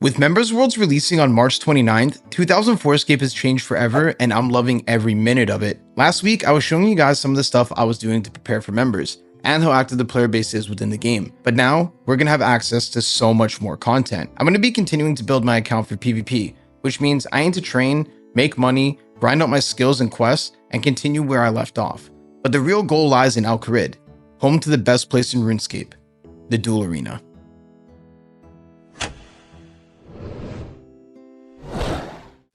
With Members Worlds releasing on March 29th, 2004Scape has changed forever and I'm loving every minute of it. Last week, I was showing you guys some of the stuff I was doing to prepare for members and how active the player base is within the game. But now, we're going to have access to so much more content. I'm going to be continuing to build my account for PvP, which means I need to train, make money, grind out my skills and quests, and continue where I left off. But the real goal lies in Al Kharid, home to the best place in RuneScape, the Duel Arena.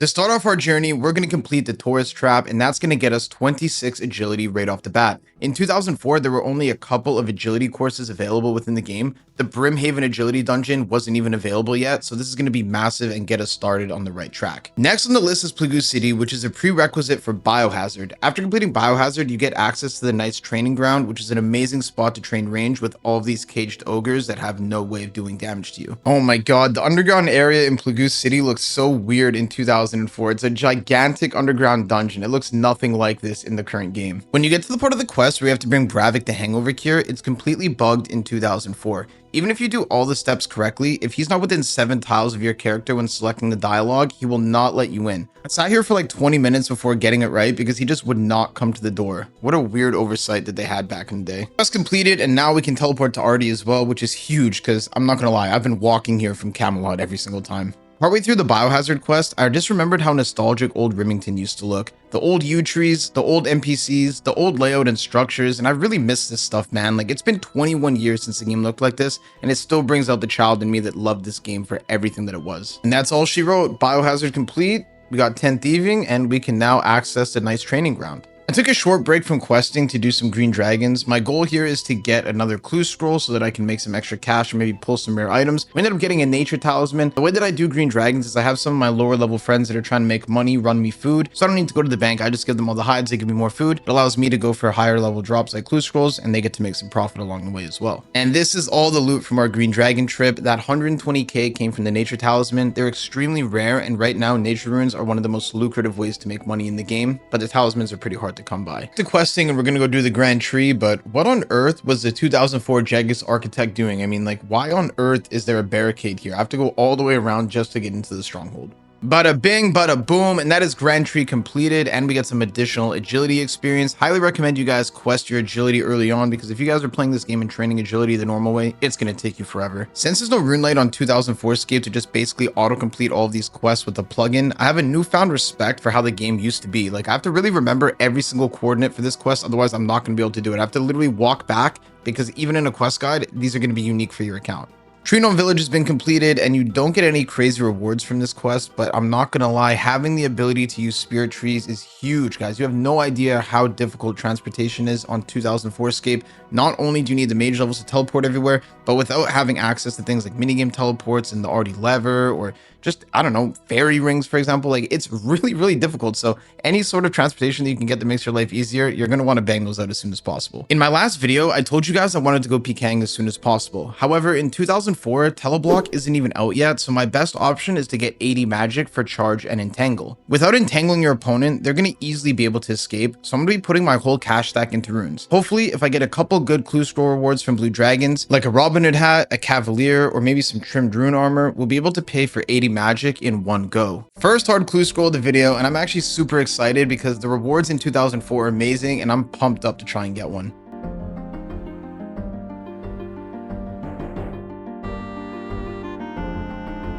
To start off our journey, we're going to complete the Taurus Trap, and that's going to get us 26 agility right off the bat. In 2004, there were only a couple of agility courses available within the game. The Brimhaven agility dungeon wasn't even available yet, so this is going to be massive and get us started on the right track. Next on the list is Plague City, which is a prerequisite for Biohazard. After completing Biohazard, you get access to the Knight's Training Ground, which is an amazing spot to train range with all of these caged ogres that have no way of doing damage to you. Oh my god, the underground area in Plague City looks so weird in 2004. It's a gigantic underground dungeon. It looks nothing like this in the current game. When you get to the part of the quest where you have to bring Bravik the Hangover Cure, it's completely bugged in 2004. Even if you do all the steps correctly, if he's not within 7 tiles of your character when selecting the dialogue, he will not let you in. I sat here for like 20 minutes before getting it right because he just would not come to the door. What a weird oversight that they had back in the day. Quest completed, and now we can teleport to Artie as well, which is huge because I'm not gonna lie, I've been walking here from Camelot every single time. Partway through the Biohazard quest, I just remembered how nostalgic old Rimington used to look. The old yew trees, the old NPCs, the old layout and structures, and I really miss this stuff, man. Like, it's been 21 years since the game looked like this, and it still brings out the child in me that loved this game for everything that it was. And that's all she wrote. Biohazard complete, we got 10 thieving, and we can now access the Knight's Training Ground. I took a short break from questing to do some green dragons. My goal here is to get another clue scroll so that I can make some extra cash or maybe pull some rare items. We ended up getting a nature talisman. The way that I do green dragons is I have some of my lower level friends that are trying to make money, run me food. So I don't need to go to the bank. I just give them all the hides. They give me more food. It allows me to go for higher level drops like clue scrolls, and they get to make some profit along the way as well. And this is all the loot from our green dragon trip. That 120k came from the nature talisman. They're extremely rare, and right now nature runes are one of the most lucrative ways to make money in the game, but the talismans are pretty hard to come by. To questing, and we're gonna go do the Grand Tree, but what on earth was the 2004 Jagus Architect doing? I mean, like, why on earth is there a barricade here? I have to go all the way around just to get into the stronghold. Bada bing, bada boom, and that is Grand Tree completed, and we get some additional agility experience. Highly recommend you guys quest your agility early on, because if you guys are playing this game and training agility the normal way, it's going to take you forever. Since there's no rune light on 2004Scape to just basically auto-complete all of these quests with a plugin, I have a newfound respect for how the game used to be. Like, I have to really remember every single coordinate for this quest, otherwise I'm not going to be able to do it. I have to literally walk back, because even in a quest guide, these are going to be unique for your account. Treenon Village has been completed, and you don't get any crazy rewards from this quest, but I'm not gonna lie, having the ability to use spirit trees is huge, guys. You have no idea how difficult transportation is on 2004Scape. Not only do you need the mage levels to teleport everywhere, but without having access to things like minigame teleports and the Artie lever, or just, I don't know, fairy rings, for example, like, it's really, really difficult. So any sort of transportation that you can get that makes your life easier, you're gonna wanna bang those out as soon as possible. In my last video, I told you guys I wanted to go PKing as soon as possible. However, in 2004, Teleblock isn't even out yet, so my best option is to get 80 magic for charge and entangle. Without entangling your opponent, they're gonna easily be able to escape, so I'm gonna be putting my whole cash stack into runes. Hopefully, if I get a couple good clue scroll rewards from blue dragons, like a Robin Hood hat, a cavalier, or maybe some trimmed rune armor, we'll be able to pay for 80 magic in one go. First hard clue scroll of the video, and I'm actually super excited because the rewards in 2004 are amazing, and I'm pumped up to try and get one.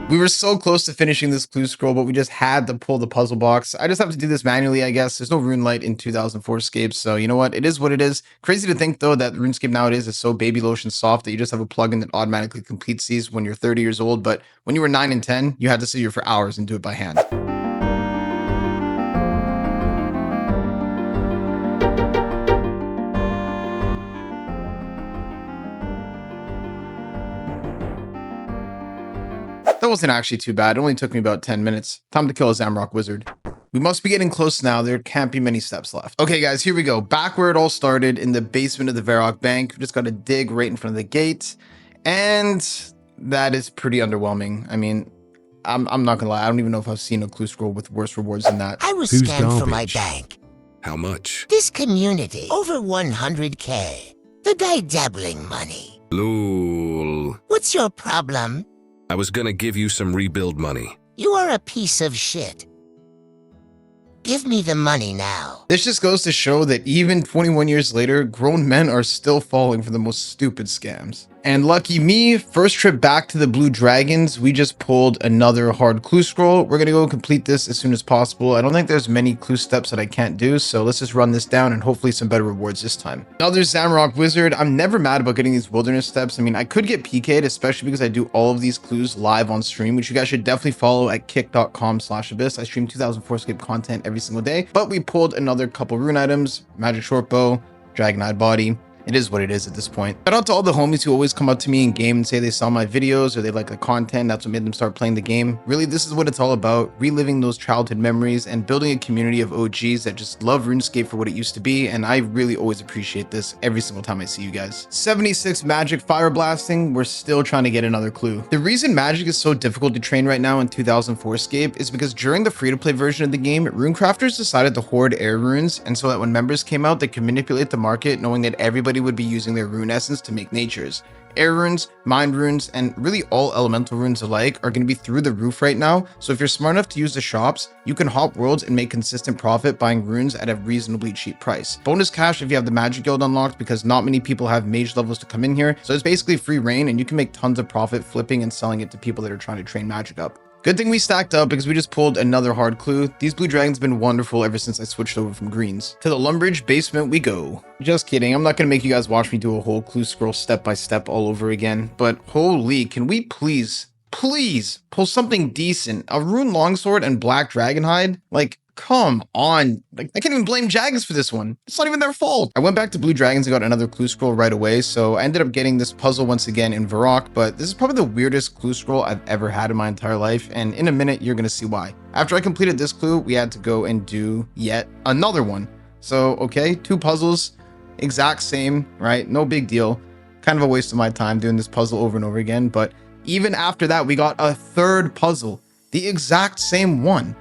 We were so close to finishing this clue scroll, but we just had to pull the puzzle box. I just have to do this manually, I guess. There's no rune light in 2004Scape, so you know what? It is what it is. Crazy to think, though, that RuneScape nowadays is so baby lotion soft that you just have a plugin that automatically completes these when you're 30 years old, but when you were 9 and 10, you had to sit here for hours and do it by hand. That wasn't actually too bad. It only took me about 10 minutes. Time to kill a Zamrock wizard. We must be getting close now. There can't be many steps left. Okay, guys, here we go. Back where it all started, in the basement of the Varrock Bank. We just got to dig right in front of the gate. And that is pretty underwhelming. I mean, I'm not gonna lie. I don't even know if I've seen a clue scroll with worse rewards than that. I was scammed for my bank. How much? This community, over 100k. The guy dabbling money. Lol. What's your problem? I was gonna give you some rebuild money. You are a piece of shit. Give me the money now. This just goes to show that even 21 years later, grown men are still falling for the most stupid scams. And lucky me, first trip back to the Blue Dragons, we just pulled another hard clue scroll. We're gonna go complete this as soon as possible. I don't think there's many clue steps that I can't do, so let's just run this down and hopefully some better rewards this time. Another Zamrock Wizard. I'm never mad about getting these wilderness steps. I mean, I could get PK'd, especially because I do all of these clues live on stream, which you guys should definitely follow at kick.com/abyss. I stream 2004Scape content every single day, but we pulled another couple rune items, magic short bow, dragon-eyed body. It is what it is at this point. Shout out to all the homies who always come up to me in game and say they saw my videos or they like the content. That's what made them start playing the game. Really, this is what it's all about. Reliving those childhood memories and building a community of OGs that just love RuneScape for what it used to be. And I really always appreciate this every single time I see you guys. 76 magic fire blasting. We're still trying to get another clue. The reason magic is so difficult to train right now in 2004Scape is because during the free-to-play version of the game, runecrafters decided to hoard air runes. And so that when members came out, they could manipulate the market knowing that everybody would be using their rune essence to make natures. Air runes, mind runes, and really all elemental runes alike are going to be through the roof right now. So if you're smart enough to use the shops, you can hop worlds and make consistent profit buying runes at a reasonably cheap price. Bonus cash if you have the magic guild unlocked, because not many people have mage levels to come in here. So it's basically free reign and you can make tons of profit flipping and selling it to people that are trying to train magic up. Good thing we stacked up because we just pulled another hard clue. These blue dragons have been wonderful ever since I switched over from greens. To the Lumbridge basement we go. Just kidding. I'm not going to make you guys watch me do a whole clue scroll step by step all over again. But holy, can we please pull something decent? A rune longsword and black dragonhide? Like, come on. Like, I can't even blame Jags for this one. It's not even their fault. I went back to Blue Dragons and got another clue scroll right away, so I ended up getting this puzzle once again in Varrock, but this is probably the weirdest clue scroll I've ever had in my entire life, and in a minute, you're gonna see why. After I completed this clue, we had to go and do yet another one. So, okay, 2 puzzles, exact same, right? No big deal. Kind of a waste of my time doing this puzzle over and over again, but even after that, we got a 3rd puzzle, the exact same one.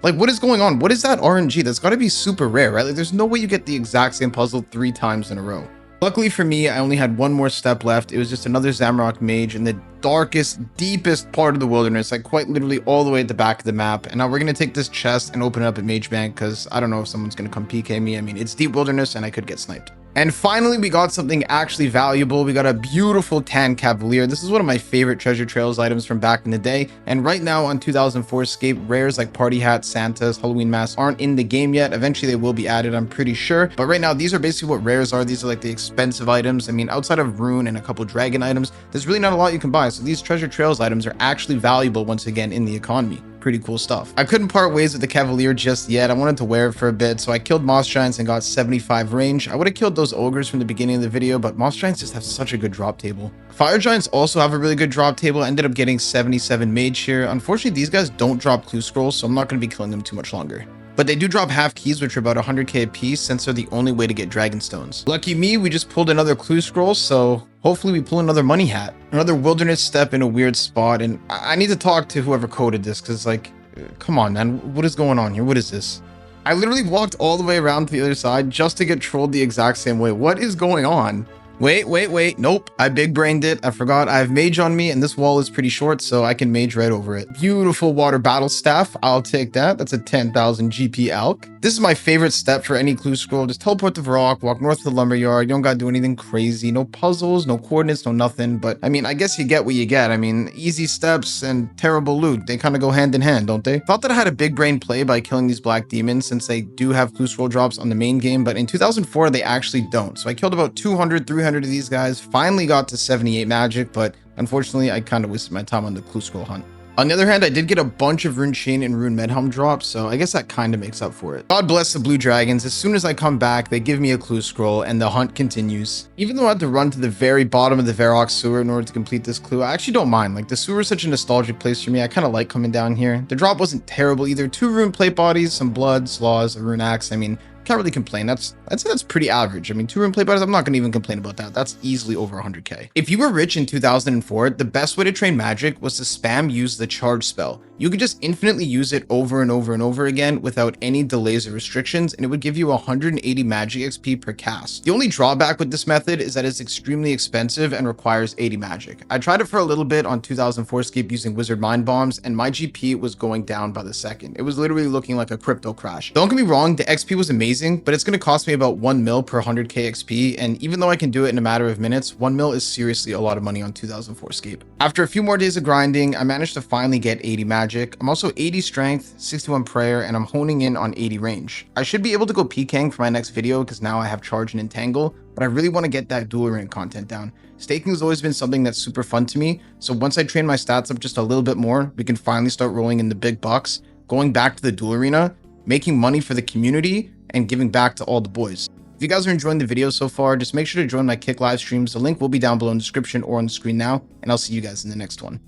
Like, what is going on? What is that RNG? That's got to be super rare, right? Like, there's no way you get the exact same puzzle 3 times in a row. Luckily for me, I only had one more step left. It was just another Zamrock mage in the darkest, deepest part of the wilderness, like quite literally all the way at the back of the map. And now we're going to take this chest and open it up at Mage Bank because I don't know if someone's going to come PK me. I mean, it's deep wilderness and I could get sniped. And finally, we got something actually valuable. We got a beautiful tan cavalier. This is one of my favorite treasure trails items from back in the day. And right now on 2004Scape, rares like party hats, Santas, Halloween masks aren't in the game yet. Eventually they will be added, I'm pretty sure. But right now, these are basically what rares are. These are like the expensive items. I mean, outside of rune and a couple dragon items, there's really not a lot you can buy. So these treasure trails items are actually valuable once again in the economy. Pretty cool stuff. I couldn't part ways with the Cavalier just yet. I wanted to wear it for a bit, so I killed Moss Giants and got 75 range. I would have killed those Ogres from the beginning of the video, but Moss Giants just have such a good drop table. Fire Giants also have a really good drop table. I ended up getting 77 mage here. Unfortunately, these guys don't drop clue scrolls, so I'm not going to be killing them too much longer. But they do drop half keys, which are about 100k a piece, since they're the only way to get dragon stones. Lucky me, we just pulled another clue scroll, so hopefully we pull another money hat. Another wilderness step in a weird spot, and I need to talk to whoever coded this, because like, come on, man, what is going on here? What is this? I literally walked all the way around to the other side just to get trolled the exact same way. What is going on? Wait. Nope. I big brained it. I forgot I have mage on me and this wall is pretty short, so I can mage right over it. Beautiful water battle staff. I'll take that. That's a 10,000 GP alc. This is my favorite step for any clue scroll. Just teleport to Varrock, walk north to the lumberyard. You don't gotta do anything crazy. No puzzles, no coordinates, no nothing. But I mean, I guess you get what you get. I mean, easy steps and terrible loot, they kind of go hand in hand, don't they? Thought that I had a big brain play by killing these black demons since they do have clue scroll drops on the main game, but in 2004, they actually don't. So I killed about 200, 300 of these guys, finally got to 78 magic, but unfortunately, I kind of wasted my time on the clue scroll hunt. On the other hand, I did get a bunch of Rune Chain and Rune Medhelm drops, so I guess that kind of makes up for it. God bless the Blue Dragons. As soon as I come back, they give me a clue scroll and the hunt continues. Even though I had to run to the very bottom of the Varrock sewer in order to complete this clue, I actually don't mind. Like, the sewer is such a nostalgic place for me. I kind of like coming down here. The drop wasn't terrible either. 2 rune plate bodies, some blood, slaws, a rune axe. I mean, can't really complain. I'd say that's pretty average. I mean, 2 rune plate bodies, I'm not going to even complain about that. That's easily over 100k. If you were rich in 2004, the best way to train magic was to spam use the charge spell. You could just infinitely use it over and over and over again without any delays or restrictions, and it would give you 180 magic XP per cast. The only drawback with this method is that it's extremely expensive and requires 80 magic. I tried it for a little bit on 2004Scape using wizard mind bombs, and my GP was going down by the second. It was literally looking like a crypto crash. Don't get me wrong, the XP was amazing, but it's going to cost me about 1 mil per 100k XP, and even though I can do it in a matter of minutes, 1 mil is seriously a lot of money on 2004Scape. After a few more days of grinding, I managed to finally get 80 magic. I'm also 80 strength, 61 prayer, and I'm honing in on 80 range. I should be able to go PKing for my next video because now I have charge and entangle, but I really want to get that dual rank content down. Staking has always been something that's super fun to me, so once I train my stats up just a little bit more, we can finally start rolling in the big bucks, going back to the dual arena, making money for the community, and giving back to all the boys. If you guys are enjoying the video so far, just make sure to join my Kick live streams. The link will be down below in the description or on the screen now, and I'll see you guys in the next one.